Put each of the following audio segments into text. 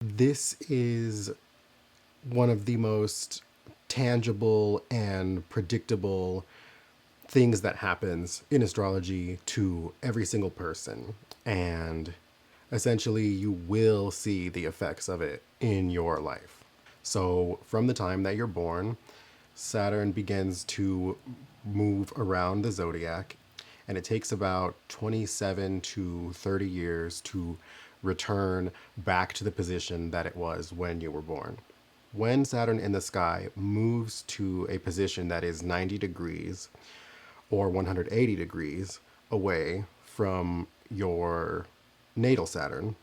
This is one of the most tangible and predictable things that happens in astrology to every single person. And essentially, you will see the effects of it in your life. So, from the time that you're born, Saturn begins to move around the zodiac, and it takes about 27 to 30 years to return back to the position that it was when you were born. When Saturn in the sky moves to a position that is 90 degrees or 180 degrees away from your natal Saturn,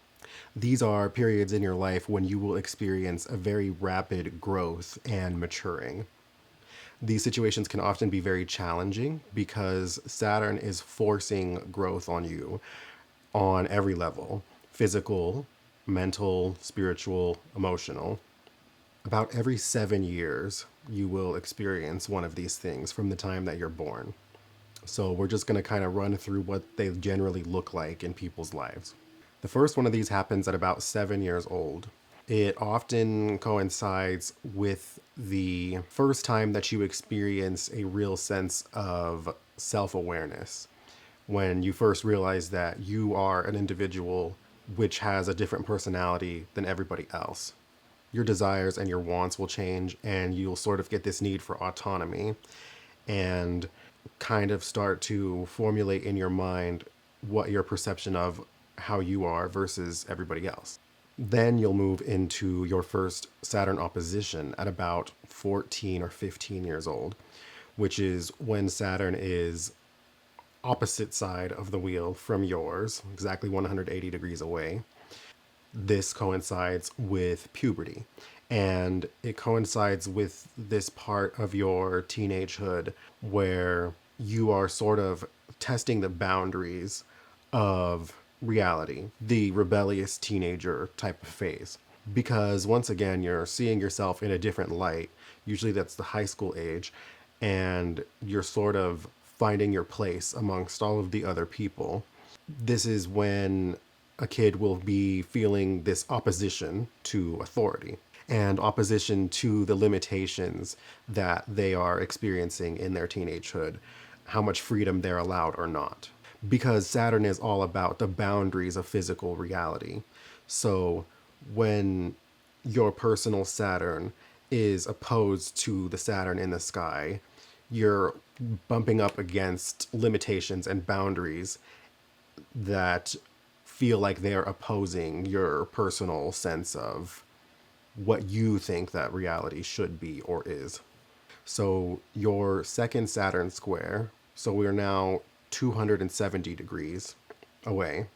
these are periods in your life when you will experience a very rapid growth and maturing. These situations can often be very challenging because Saturn is forcing growth on you on every level: physical, mental, spiritual, emotional. About every 7 years, you will experience one of these things from the time that you're born. So, we're just going to kind of run through what they generally look like in people's lives. The first one of these happens at about 7 years old. It often coincides with the first time that you experience a real sense of self awareness, when you first realize that you are an individual which has a different personality than everybody else. Your desires and your wants will change, and you'll sort of get this need for autonomy and kind of start to formulate in your mind what your perception of how you are versus everybody else. Then you'll move into your first Saturn opposition at about 14 or 15 years old, which is when Saturn is opposite side of the wheel from yours, exactly 180 degrees away. This coincides with puberty, and it coincides with this part of your teenagehood where you are sort of testing the boundaries of reality, the rebellious teenager type of phase. Because once again, you're seeing yourself in a different light. Usually that's the high school age, and you're sort of finding your place amongst all of the other people. This is when a kid will be feeling this opposition to authority and opposition to the limitations that they are experiencing in their teenagehood, how much freedom they're allowed or not. Because Saturn is all about the boundaries of physical reality. So when your personal Saturn is opposed to the Saturn in the sky, you're bumping up against limitations and boundaries that feel like they're opposing your personal sense of what you think that reality should be or is. So your second Saturn square, so we're now 270 degrees away.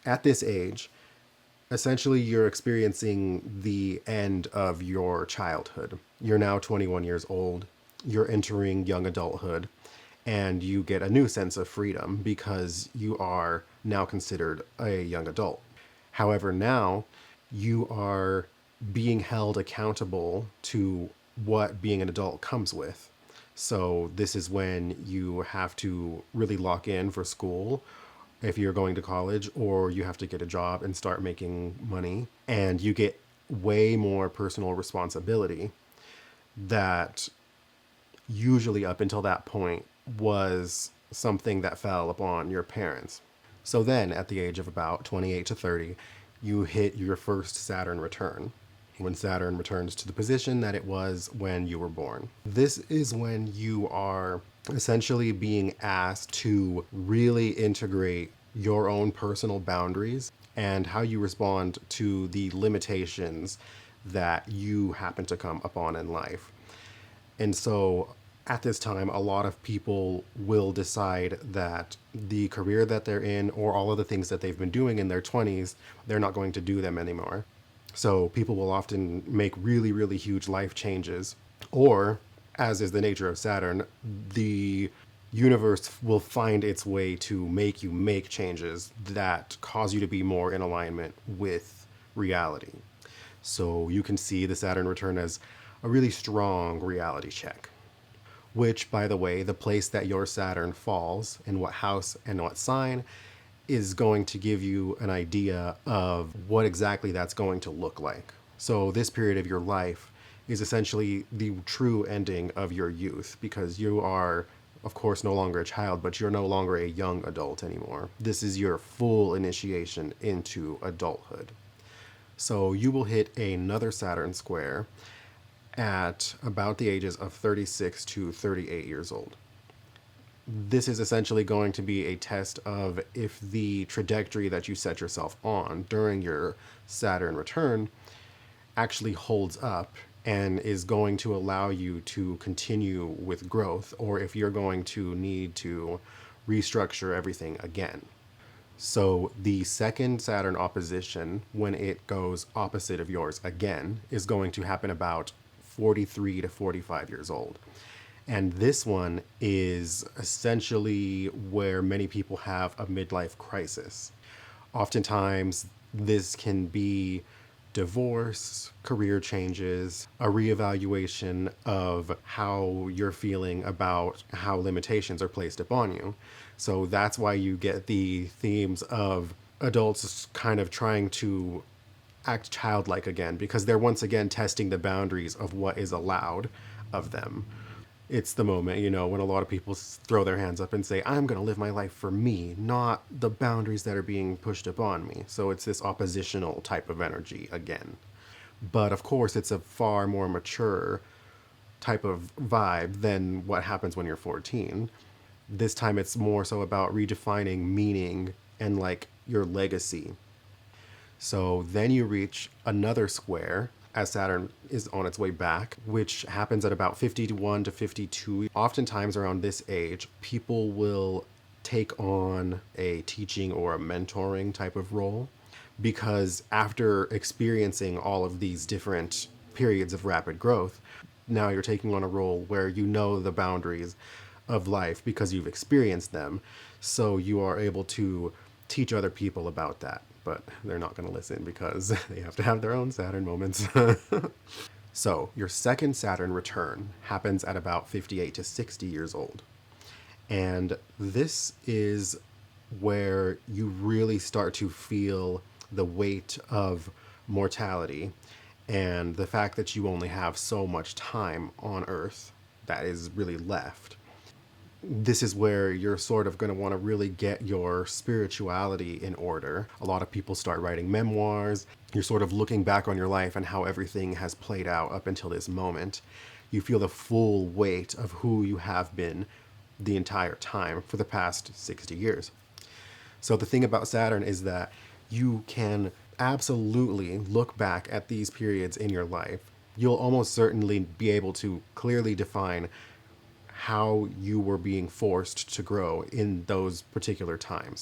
At this age, essentially you're experiencing the end of your childhood. You're now 21 years old. You're entering young adulthood, and you get a new sense of freedom because you are now considered a young adult. However, now you are being held accountable to what being an adult comes with. So, this is when you have to really lock in for school if you're going to college, or you have to get a job and start making money, and you get way more personal responsibility that usually up until that point was something that fell upon your parents. So then at the age of about 28 to 30, you hit your first Saturn return, when Saturn returns to the position that it was when you were born. This is when you are essentially being asked to really integrate your own personal boundaries and how you respond to the limitations that you happen to come upon in life. And so at this time, a lot of people will decide that the career that they're in, or all of the things that they've been doing in their 20s, they're not going to do them anymore. So people will often make really, really huge life changes. Or, as is the nature of Saturn, the universe will find its way to make you make changes that cause you to be more in alignment with reality. So you can see the Saturn return as a really strong reality check. Which, by the way, the place that your Saturn falls, in what house and what sign, is going to give you an idea of what exactly that's going to look like. So, this period of your life is essentially the true ending of your youth, because you are, of course, no longer a child, but you're no longer a young adult anymore. This is your full initiation into adulthood. So, you will hit another Saturn square at about the ages of 36 to 38 years old. This is essentially going to be a test of if the trajectory that you set yourself on during your Saturn return actually holds up and is going to allow you to continue with growth, or if you're going to need to restructure everything again. So, the second Saturn opposition, when it goes opposite of yours again, is going to happen about 43 to 45 years old. And this one is essentially where many people have a midlife crisis. Oftentimes, this can be divorce, career changes, a reevaluation of how you're feeling about how limitations are placed upon you. So that's why you get the themes of adults kind of trying to act childlike again, because they're once again testing the boundaries of what is allowed of them. It's the moment, when a lot of people throw their hands up and say, I'm going to live my life for me, not the boundaries that are being pushed upon me. So it's this oppositional type of energy again. But of course, it's a far more mature type of vibe than what happens when you're 14. This time it's more so about redefining meaning and like your legacy. So then you reach another square as Saturn is on its way back, which happens at about 51 to 52. Oftentimes around this age, people will take on a teaching or a mentoring type of role, because after experiencing all of these different periods of rapid growth, now you're taking on a role where you know the boundaries of life because you've experienced them. So you are able to teach other people about that. But they're not going to listen because they have to have their own Saturn moments. So, your second Saturn return happens at about 58 to 60 years old. And this is where you really start to feel the weight of mortality and the fact that you only have so much time on Earth that is really left. This is where you're sort of going to want to really get your spirituality in order. A lot of people start writing memoirs. You're sort of looking back on your life and how everything has played out up until this moment. You feel the full weight of who you have been the entire time for the past 60 years. So the thing about Saturn is that you can absolutely look back at these periods in your life. You'll almost certainly be able to clearly define how you were being forced to grow in those particular times.